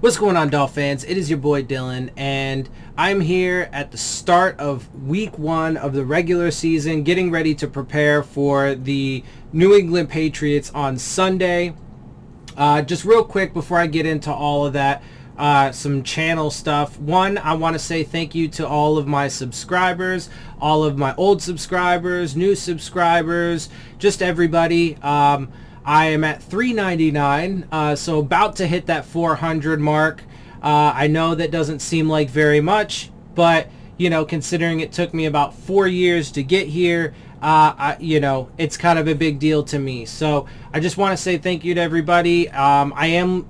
What's going on, Dolphins? It is your boy Dillon, and I'm here at the start of week 1 of the regular season, getting ready to prepare for the New England Patriots on Sunday. Just real quick before I get into all of that, some channel stuff. One, I want to say thank you to all of my subscribers, all of my old subscribers, new subscribers, just everybody. I am at 399, so about to hit that 400 mark. I know that doesn't seem like very much, but you know, considering it took me about 4 years to get here, it's kind of a big deal to me. So I just want to say thank you to everybody. I am,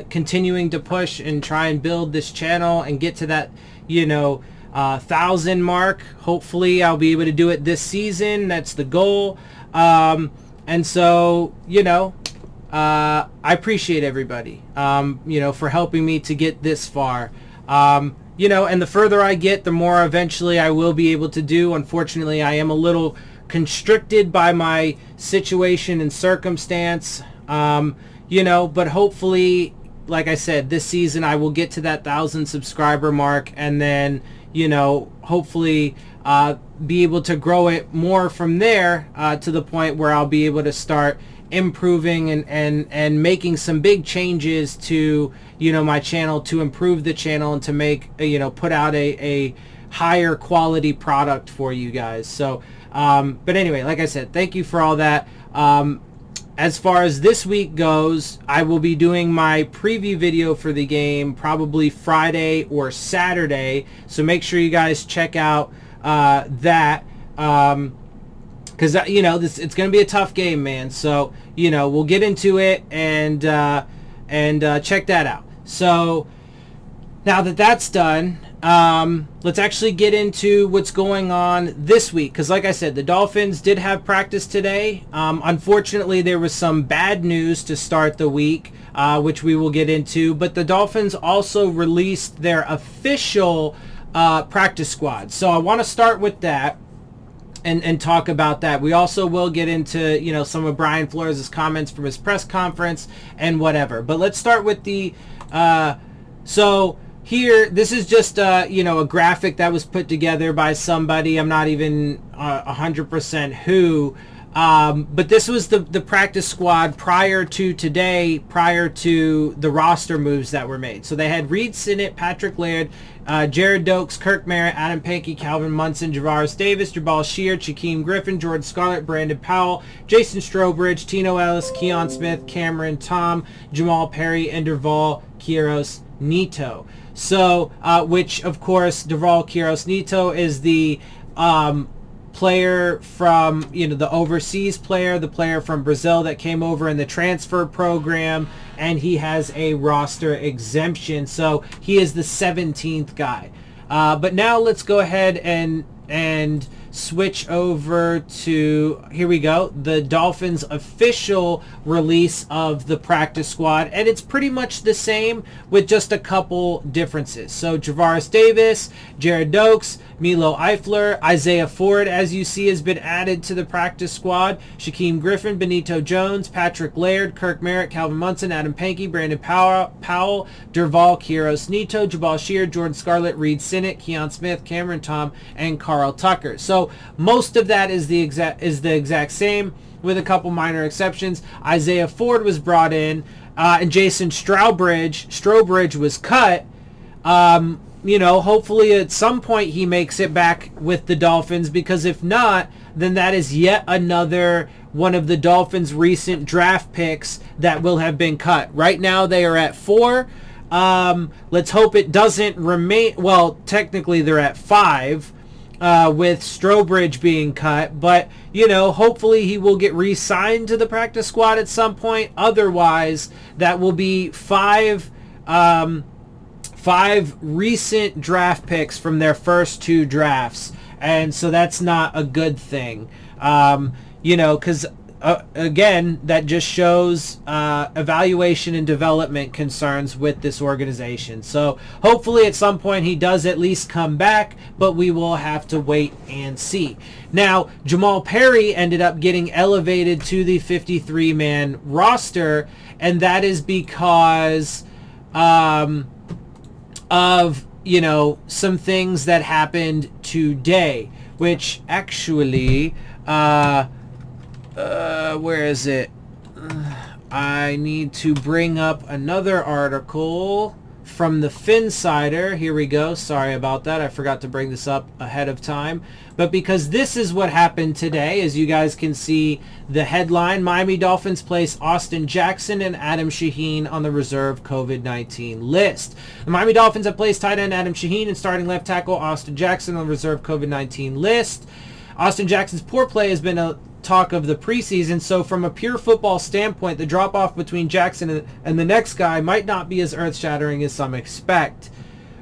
continuing to push and try and build this channel and get to that, 1,000 mark. Hopefully I'll be able to do it this season. That's the goal. And so, I appreciate everybody, for helping me to get this far. And the further I get, the more eventually I will be able to do. Unfortunately, I am a little constricted by my situation and circumstance, but hopefully, like I said, this season I will get to that 1,000 subscriber mark, and then, hopefully be able to grow it more from there to the point where I'll be able to start improving and making some big changes to my channel, to improve the channel and to make put out a higher quality product for you guys. So but anyway, like I said, thank you for all that. As far as this week goes, I will be doing my preview video for the game probably Friday or Saturday, so make sure you guys check out that, because it's going to be a tough game, man. So we'll get into it and check that out. So now that that's done, let's actually get into what's going on this week, because like I said, the Dolphins did have practice today. Unfortunately, there was some bad news to start the week, which we will get into, but the Dolphins also released their official practice squad. So I want to start with that and talk about that. We also will get into some of Brian Flores' comments from his press conference and whatever, but let's start with the so here, this is just a graphic that was put together by somebody. I'm not even 100% who, but this was the practice squad prior to today, prior to the roster moves that were made. So they had Reed Sinnett, Patrick Laird, Jared Dokes, Kirk Merritt, Adam Pankey, Calvin Munson, Javaris Davis, Jabal Shear, Shaquem Griffin, Jordan Scarlett, Brandon Powell, Jason Strowbridge, Tino Ellis, Keon Smith, Cameron Tom, Jamal Perry, and Derval Quiros Neto. So, which of course, Derval Quiros Neto is the player from, the overseas player, the player from Brazil that came over in the transfer program, and he has a roster exemption. So he is the 17th guy. But now let's go ahead and switch over to, here we go, the Dolphins official release of the practice squad, and it's pretty much the same with just a couple differences. So Javaris Davis, Jared Dokes, Milo Eifler, Isaiah Ford, as you see, has been added to the practice squad. Shaquem Griffin, Benito Jones, Patrick Laird, Kirk Merritt, Calvin Munson, Adam Pankey, Brandon Powell, Derval Quiros Neto, Jabal Shear, Jordan Scarlett, Reed Sinnett, Keon Smith, Cameron Tom, and Carl Tucker. So most of that is the exact same, with a couple minor exceptions. Isaiah Ford was brought in, and Jason Strowbridge was cut. Hopefully at some point he makes it back with the Dolphins, because if not, then that is yet another one of the Dolphins' recent draft picks that will have been cut. Right now they are at 4. Let's hope it doesn't remain. Well, technically they're at 5. With Strowbridge being cut, but hopefully he will get re-signed to the practice squad at some point. Otherwise, that will be 5 recent draft picks from their first 2 drafts, and so that's not a good thing. Because again, that just shows evaluation and development concerns with this organization. So hopefully at some point he does at least come back, but we will have to wait and see. Now, Jamal Perry ended up getting elevated to the 53-man roster, and that is because of, you know, some things that happened today, which actually, where is it? I need to bring up another article from the Phinsider. Here we go. Sorry about that. I forgot to bring this up ahead of time. But because this is what happened today, as you guys can see the headline, Miami Dolphins place Austin Jackson and Adam Shaheen on the reserve COVID-19 list. The Miami Dolphins have placed tight end Adam Shaheen and starting left tackle Austin Jackson on the reserve COVID-19 list. Austin Jackson's poor play has been a talk of the preseason, so from a pure football standpoint, the drop-off between Jackson and the next guy might not be as earth-shattering as some expect,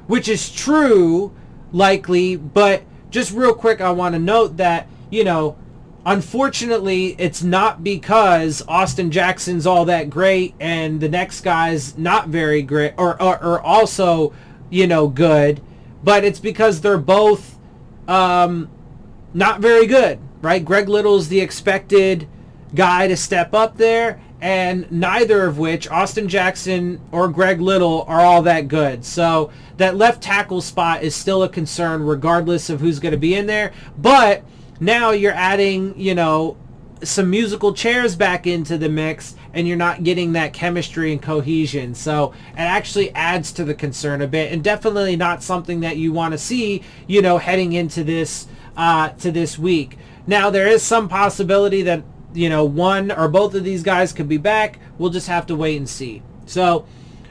which is true, likely, but just real quick, I want to note that, you know, unfortunately, it's not because Austin Jackson's all that great and the next guy's not very great or also, you know, good, but it's because they're both not very good, right? Greg Little's the expected guy to step up there, and neither of which, Austin Jackson or Greg Little, are all that good. So that left tackle spot is still a concern regardless of who's going to be in there. But now you're adding, you know, some musical chairs back into the mix, and you're not getting that chemistry and cohesion. So it actually adds to the concern a bit, and definitely not something that you want to see, you know, heading into this to this week. Now, there is some possibility that, you know, one or both of these guys could be back. We'll just have to wait and see. So,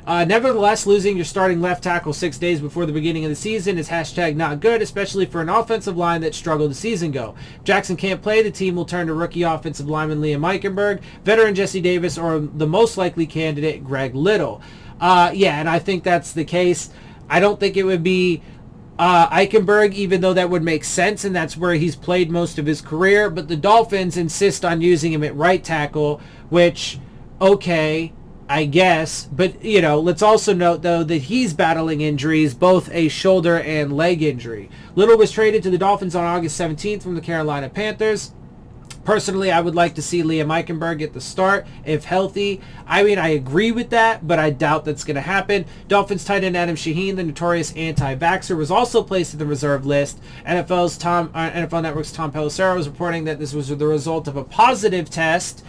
nevertheless, losing your starting left tackle 6 days before the beginning of the season is hashtag not good, especially for an offensive line that struggled a season ago. If Jackson can't play, the team will turn to rookie offensive lineman Liam Eichenberg, veteran Jesse Davis, or the most likely candidate, Greg Little. Yeah, and I think that's the case. I don't think it would be Eichenberg, even though that would make sense, and that's where he's played most of his career. But the Dolphins insist on using him at right tackle, which, okay, I guess. But, you know, let's also note, though, that he's battling injuries, both a shoulder and leg injury. Little was traded to the Dolphins on August 17th from the Carolina Panthers. Personally, I would like to see Liam Eichenberg get the start if healthy. I mean, I agree with that, but I doubt that's going to happen. Dolphins tight end Adam Shaheen, the notorious anti-vaxxer, was also placed in the reserve list. NFL Network's Tom Pelissero was reporting that this was the result of a positive test.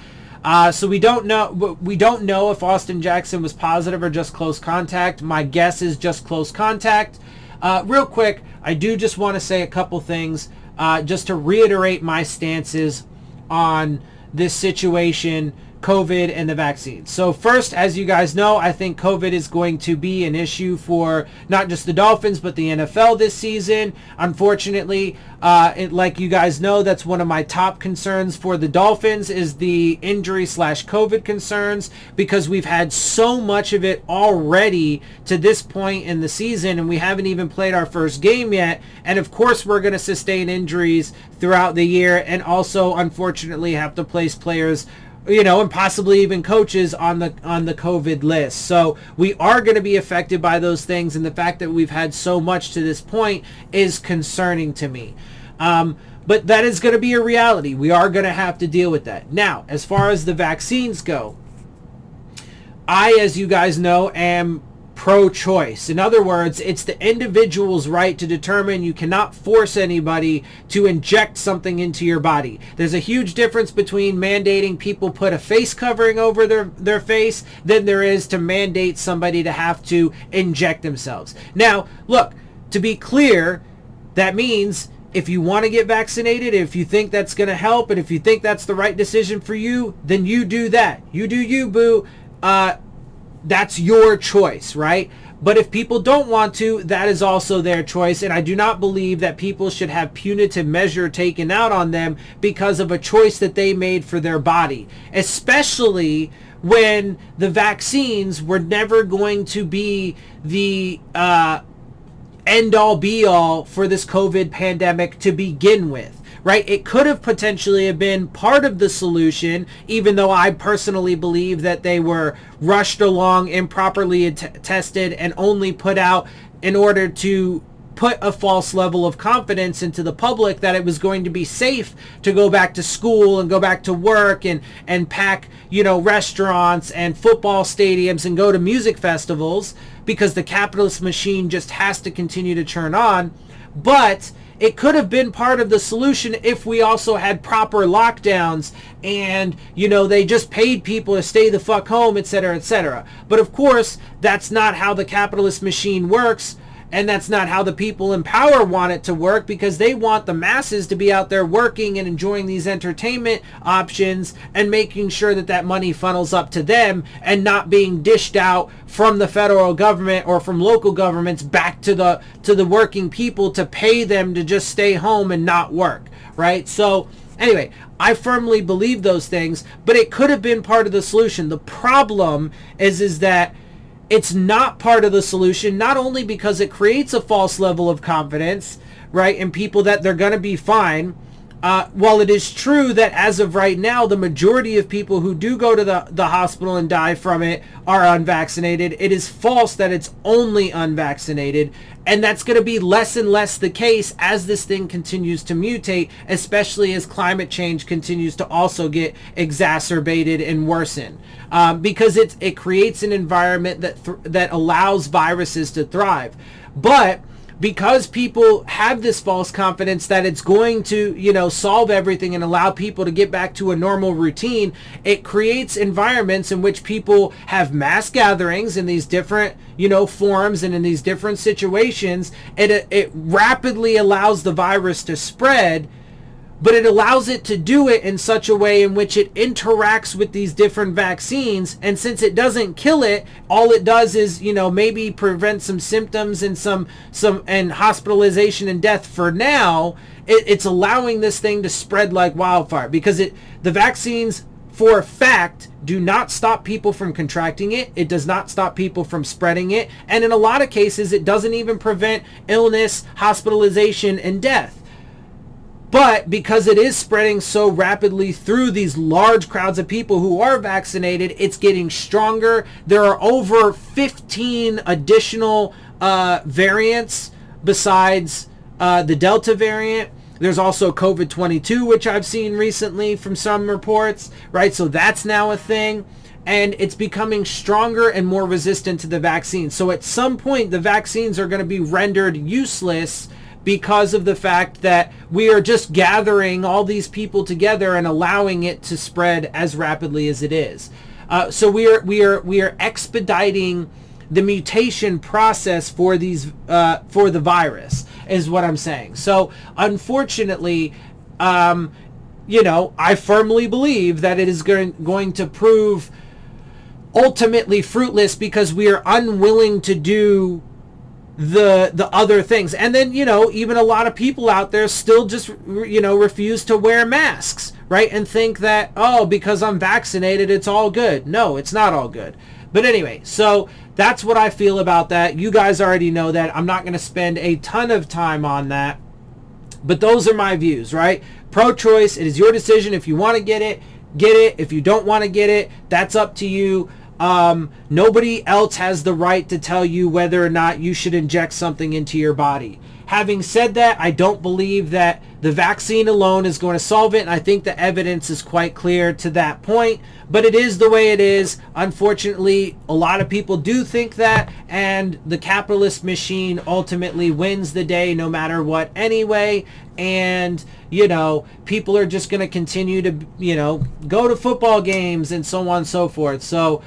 So we don't know if Austin Jackson was positive or just close contact. My guess is just close contact. Real quick, I do just want to say a couple things just to reiterate my stances on this situation, COVID and the vaccine. So first, as you guys know, I think COVID is going to be an issue for not just the Dolphins, but the NFL this season. Unfortunately, like you guys know, that's one of my top concerns for the Dolphins is the injury/COVID concerns, because we've had so much of it already to this point in the season, and we haven't even played our first game yet. And of course, we're going to sustain injuries throughout the year, and also, unfortunately, have to place players, you know, and possibly even coaches on the COVID list. So we are going to be affected by those things, and the fact that we've had so much to this point is concerning to me. But that is going to be a reality. We are going to have to deal with that. Now, as far as the vaccines go, I, as you guys know, am pro-choice. In other words, it's the individual's right to determine. You cannot force anybody to inject something into your body. There's a huge difference between mandating people put a face covering over their face than there is to mandate somebody to have to inject themselves. Now, look, to be clear, that means if you want to get vaccinated, if you think that's going to help, and if you think that's the right decision for you, then you do that. You do you, boo. That's your choice, right? But if people don't want to, that is also their choice. And I do not believe that people should have punitive measure taken out on them because of a choice that they made for their body, especially when the vaccines were never going to be the end-all be-all for this COVID pandemic to begin with. Right? It could have potentially have been part of the solution, even though I personally believe that they were rushed along, improperly tested, and only put out in order to put a false level of confidence into the public that it was going to be safe to go back to school and go back to work and pack, restaurants and football stadiums and go to music festivals, because the capitalist machine just has to continue to churn on. But it could have been part of the solution if we also had proper lockdowns and, they just paid people to stay the fuck home, etc., etc. But of course, that's not how the capitalist machine works. And that's not how the people in power want it to work, because they want the masses to be out there working and enjoying these entertainment options and making sure that that money funnels up to them and not being dished out from the federal government or from local governments back to the working people to pay them to just stay home and not work, right? So anyway, I firmly believe those things, but it could have been part of the solution. The problem is that it's not part of the solution, not only because it creates a false level of confidence, right, in people that they're going to be fine. While it is true that as of right now, the majority of people who do go to the hospital and die from it are unvaccinated, it is false that it's only unvaccinated. And that's going to be less and less the case as this thing continues to mutate, especially as climate change continues to also get exacerbated and worsen. Because it creates an environment that allows viruses to thrive. But because people have this false confidence that it's going to, solve everything and allow people to get back to a normal routine, it creates environments in which people have mass gatherings in these different, forms and in these different situations. It rapidly allows the virus to spread, but it allows it to do it in such a way in which it interacts with these different vaccines. And since it doesn't kill it, all it does is, maybe prevent some symptoms and some hospitalization and death for now. It's allowing this thing to spread like wildfire, because the vaccines, for a fact, do not stop people from contracting it. It does not stop people from spreading it. And in a lot of cases, it doesn't even prevent illness, hospitalization, and death. But because it is spreading so rapidly through these large crowds of people who are vaccinated, it's getting stronger. There are over 15 additional variants besides the Delta variant. There's also COVID-22, which I've seen recently from some reports, right? So that's now a thing. And it's becoming stronger and more resistant to the vaccine. So at some point, the vaccines are going to be rendered useless because of the fact that we are just gathering all these people together and allowing it to spread as rapidly as it is. So we are expediting the mutation process for the virus, is what I'm saying. So unfortunately, I firmly believe that it is going to prove ultimately fruitless, because we are unwilling to do the other things. And then, even a lot of people out there still just, refuse to wear masks, right? And think that, because I'm vaccinated, it's all good. No, it's not all good. But anyway, so that's what I feel about that. You guys already know that. I'm not going to spend a ton of time on that. But those are my views, right? Pro-choice, it is your decision. If you want to get it, get it. If you don't want to get it, that's up to you. Nobody else has the right to tell you whether or not you should inject something into your body. Having said that, I don't believe that the vaccine alone is going to solve it, and I think the evidence is quite clear to that point. But it is the way it is. Unfortunately, a lot of people do think that, and the capitalist machine ultimately wins the day no matter what anyway. And, people are just going to continue to, go to football games and so on and so forth. So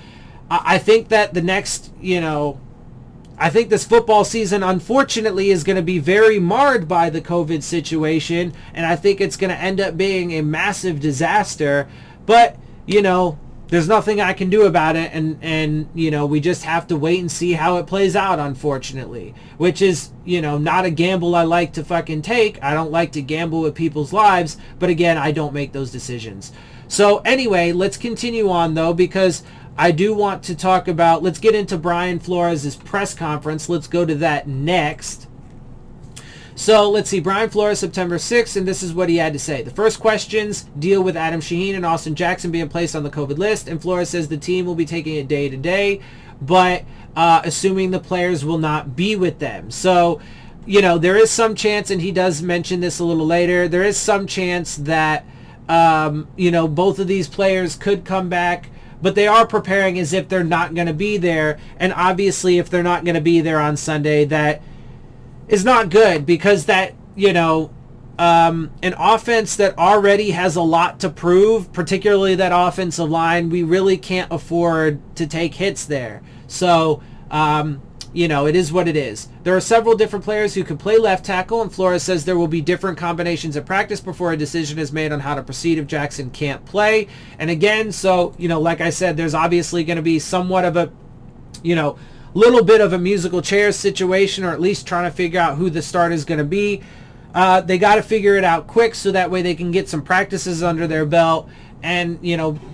I think that the next, I think this football season, unfortunately, is going to be very marred by the COVID situation, and I think it's going to end up being a massive disaster. But, there's nothing I can do about it, and we just have to wait and see how it plays out, unfortunately, which is, not a gamble I like to fucking take. I don't like to gamble with people's lives, but again, I don't make those decisions. So anyway, let's continue on, though, because I do want to talk about, let's get into Brian Flores' press conference. Let's go to that next. So let's see, Brian Flores, September 6th, and this is what he had to say. The first questions deal with Adam Shaheen and Austin Jackson being placed on the COVID list, and Flores says the team will be taking it day to day, but assuming the players will not be with them. So, there is some chance, and he does mention this a little later, there is some chance that, both of these players could come back, but they are preparing as if they're not going to be there. And obviously, if they're not going to be there on Sunday, that is not good, because that, an offense that already has a lot to prove, particularly that offensive line, we really can't afford to take hits there. So, it is what it is. There are several different players who can play left tackle, and Flores says there will be different combinations at practice before a decision is made on how to proceed if Jackson can't play. And again, so, like I said, there's obviously going to be somewhat of a, little bit of a musical chairs situation, or at least trying to figure out who the start is going to be. They got to figure it out quick so that way they can get some practices under their belt and,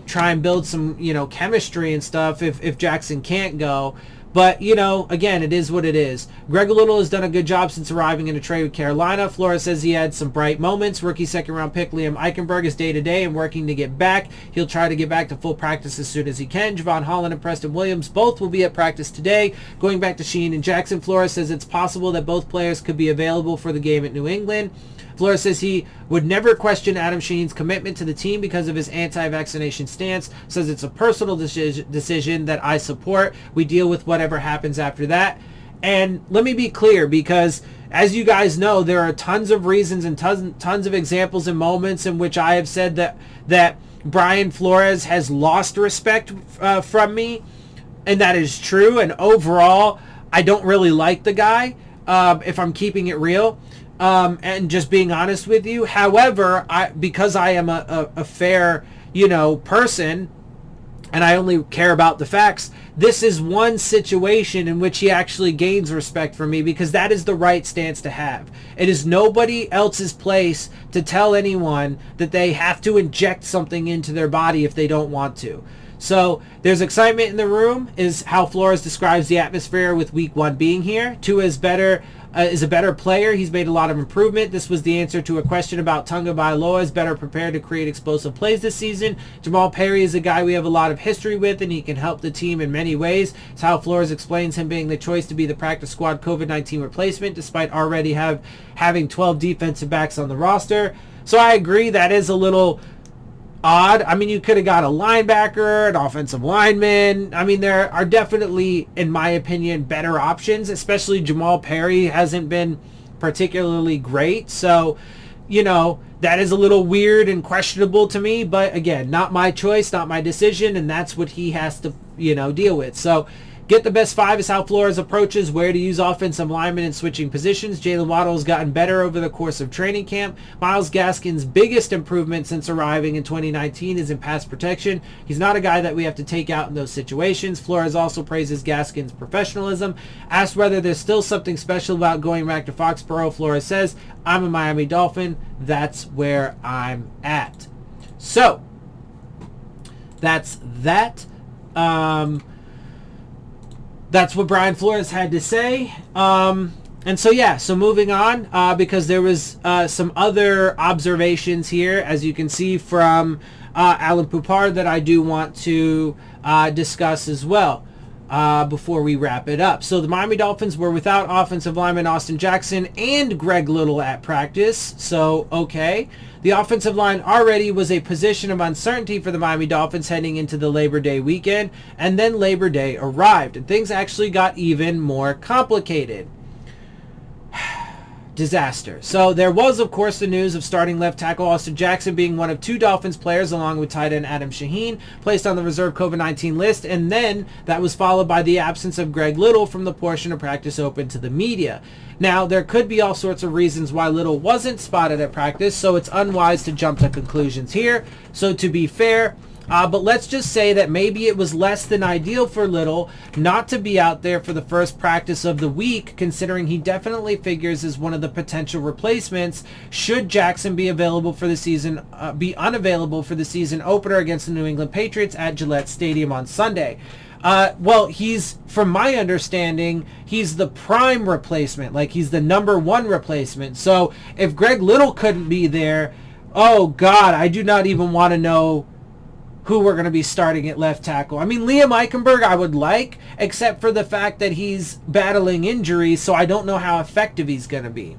try and build some, chemistry and stuff if Jackson can't go. But, again, it is what it is. Greg Little has done a good job since arriving in a trade with Carolina. Flores says he had some bright moments. Rookie second-round pick Liam Eichenberg is day-to-day and working to get back. He'll try to get back to full practice as soon as he can. Javon Holland and Preston Williams both will be at practice today. Going back to Shaheen and Jackson, Flores says it's possible that both players could be available for the game at New England. Flores says he would never question Adam Shaheen's commitment to the team because of his anti-vaccination stance. Says it's a personal decision that I support. We deal with whatever happens after that. And let me be clear, because as you guys know, there are tons of reasons and tons of examples and moments in which I have said that Brian Flores has lost respect from me, and that is true. And overall, I don't really like the guy, if I'm keeping it real. And just being honest with you. However, because I am a fair, person, and I only care about the facts, this is one situation in which he actually gains respect for me, because that is the right stance to have. It is nobody else's place to tell anyone that they have to inject something into their body if they don't want to. So there's excitement in the room, is how Flores describes the atmosphere with week 1 being here. Tua is a better player. He's made a lot of improvement. This was the answer to a question about Tunga Bailoa is better prepared to create explosive plays this season. Jamal Perry is a guy we have a lot of history with, and he can help the team in many ways. It's how Flores explains him being the choice to be the practice squad COVID-19 replacement, despite already having 12 defensive backs on the roster. So I agree that is a little odd. I mean, you could have got a linebacker, an offensive lineman. I mean, there are definitely, in my opinion, better options, especially Jamal Perry hasn't been particularly great. So, that is a little weird and questionable to me. But again, not my choice, not my decision, and that's what he has to, deal with. So, get the best 5 is how Flores approaches where to use offensive linemen in switching positions. Jalen Waddle has gotten better over the course of training camp. Myles Gaskin's biggest improvement since arriving in 2019 is in pass protection. He's not a guy that we have to take out in those situations. Flores also praises Gaskin's professionalism. Asked whether there's still something special about going back to Foxborough, Flores says, I'm a Miami Dolphin. That's where I'm at. So, that's that. That's what Brian Flores had to say. And so moving on, because there was some other observations here, as you can see from Alan Poupard, that I do want to discuss as well before we wrap it up. So the Miami Dolphins were without offensive lineman Austin Jackson and Greg Little at practice. So, okay. The offensive line already was a position of uncertainty for the Miami Dolphins heading into the Labor Day weekend, and then Labor Day arrived, and things actually got even more complicated. Disaster. So there was, of course, the news of starting left tackle Austin Jackson being one of 2 Dolphins players, along with tight end Adam Shaheen, placed on the reserve COVID-19 list, and then that was followed by the absence of Greg Little from the portion of practice open to the media. Now, there could be all sorts of reasons why Little wasn't spotted at practice, so it's unwise to jump to conclusions here. So to be fair, but let's just say that maybe it was less than ideal for Little not to be out there for the first practice of the week, considering he definitely figures as one of the potential replacements should Jackson be available for the season, be unavailable for the season opener against the New England Patriots at Gillette Stadium on Sunday. Well, he's, from my understanding, he's the prime replacement. Like, he's the number 1 replacement. So if Greg Little couldn't be there, oh God, I do not even want to know who we're going to be starting at left tackle. I mean, Liam Eichenberg I would like, except for the fact that he's battling injuries, so I don't know how effective he's going to be.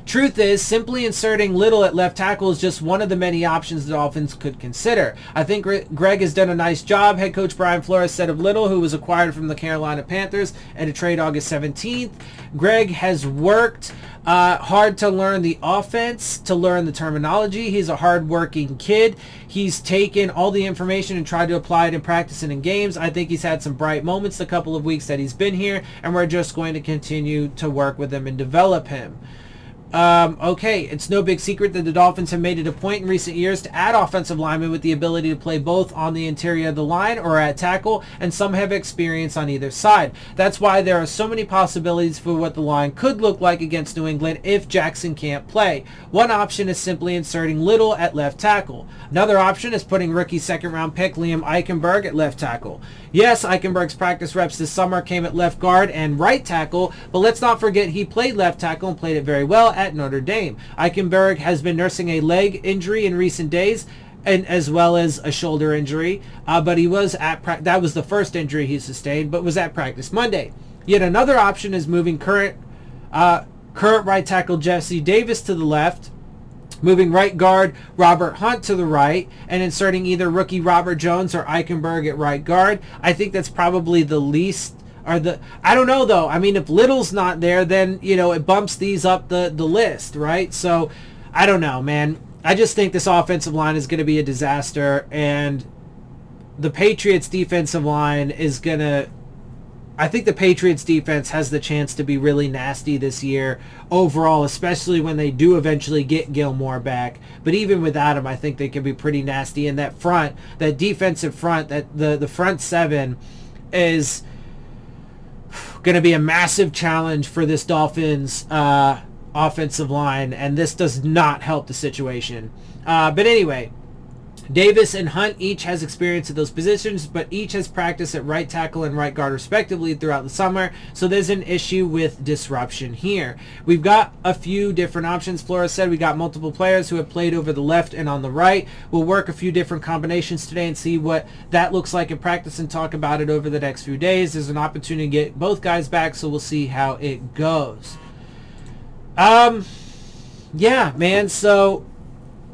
Truth is, simply inserting Little at left tackle is just one of the many options the Dolphins could consider. I think Greg has done a nice job. Head coach Brian Flores said of Little, who was acquired from the Carolina Panthers at a trade August 17th. Greg has worked hard to learn the offense, to learn the terminology. He's a hard-working kid. He's taken all the information and tried to apply it in practice and in games. I think he's had some bright moments the couple of weeks that he's been here, and we're just going to continue to work with him and develop him. Okay, it's no big secret that the Dolphins have made it a point in recent years to add offensive linemen with the ability to play both on the interior of the line or at tackle, and some have experience on either side. That's why there are so many possibilities for what the line could look like against New England if Jackson can't play. One option is simply inserting Little at left tackle. Another option is putting rookie second-round pick Liam Eichenberg at left tackle. Yes, Eichenberg's practice reps this summer came at left guard and right tackle, but let's not forget he played left tackle and played it very well at Notre Dame. Eichenberg has been nursing a leg injury in recent days, and as well as a shoulder injury, but he was at that was the first injury he sustained, but was at practice Monday. Yet another option is moving current right tackle Jesse Davis to the left, moving right guard Robert Hunt to the right, and inserting either rookie Robert Jones or Eichenberg at right guard. I think that's probably the least, I don't know though. I mean, if Little's not there, then, it bumps these up the list, right? So, I don't know, man. I just think this offensive line is going to be a disaster, and the Patriots defensive line is going to, I think the Patriots defense has the chance to be really nasty this year overall, especially when they do eventually get Gilmore back. But even without him, I think they can be pretty nasty. And that front, that defensive front, that the front seven is going to be a massive challenge for this Dolphins offensive line, and this does not help the situation. But anyway, Davis and Hunt each has experience at those positions, but each has practiced at right tackle and right guard respectively throughout the summer, so there's an issue with disruption here. We've got a few different options. Flores said we got multiple players who have played over the left and on the right. We'll work a few different combinations today and see what that looks like in practice and talk about it over the next few days. There's an opportunity to get both guys back, so we'll see how it goes. Yeah, man, so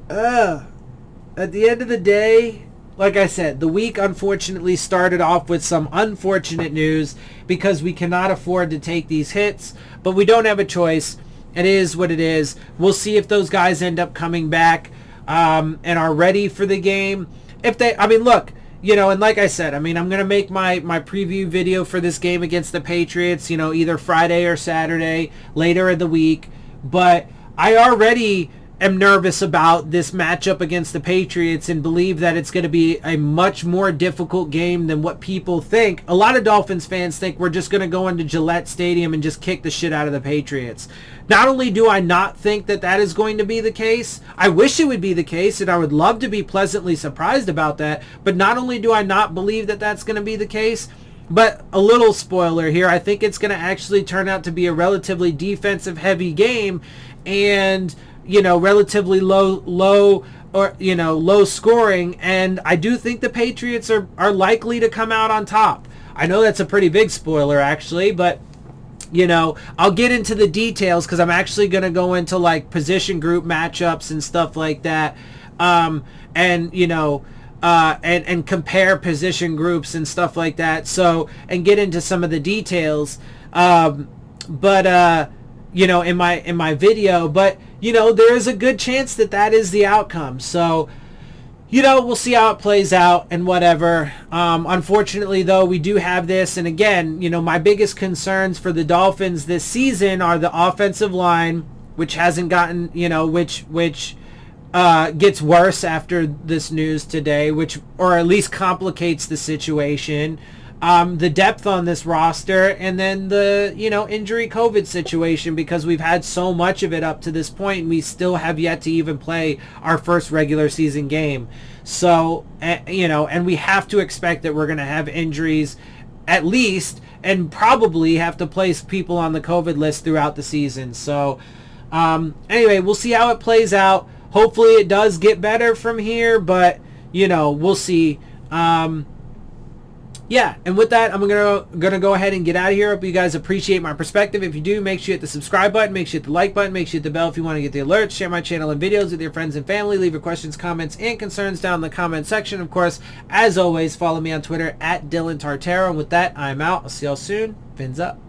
at the end of the day, like I said, the week unfortunately started off with some unfortunate news because we cannot afford to take these hits, but we don't have a choice. It is what it is. We'll see if those guys end up coming back and are ready for the game. If they, I mean, look, and like I said, I mean, I'm going to make my preview video for this game against the Patriots, either Friday or Saturday, later in the week, but I already am nervous about this matchup against the Patriots and believe that it's going to be a much more difficult game than what people think. A lot of Dolphins fans think we're just going to go into Gillette Stadium and just kick the shit out of the Patriots. Not only do I not think that that is going to be the case, I wish it would be the case, and I would love to be pleasantly surprised about that, but not only do I not believe that that's going to be the case, but a little spoiler here, I think it's going to actually turn out to be a relatively defensive heavy game, and relatively low scoring, and I do think the Patriots are likely to come out on top. I know that's a pretty big spoiler actually, but I'll get into the details because I'm actually going to go into like position group matchups and stuff like that, and compare position groups and stuff like that, so, and get into some of the details, in my video, but there is a good chance that is the outcome. So, we'll see how it plays out and whatever. Unfortunately, though, we do have this, and again, my biggest concerns for the Dolphins this season are the offensive line, which hasn't gotten, which gets worse after this news today, or at least complicates the situation. The depth on this roster, and then the injury COVID situation, because we've had so much of it up to this point and we still have yet to even play our first regular season game. So and we have to expect that we're going to have injuries at least, and probably have to place people on the COVID list throughout the season. So anyway, we'll see how it plays out. Hopefully it does get better from here, but we'll see. Yeah, and with that, I'm gonna go ahead and get out of here. Hope you guys appreciate my perspective. If you do, make sure you hit the subscribe button, make sure you hit the like button, make sure you hit the bell if you want to get the alerts. Share my channel and videos with your friends and family. Leave your questions, comments, and concerns down in the comment section. Of course, as always, follow me on Twitter at Dillon Tartaro. And with that, I'm out. I'll see y'all soon. Fins up.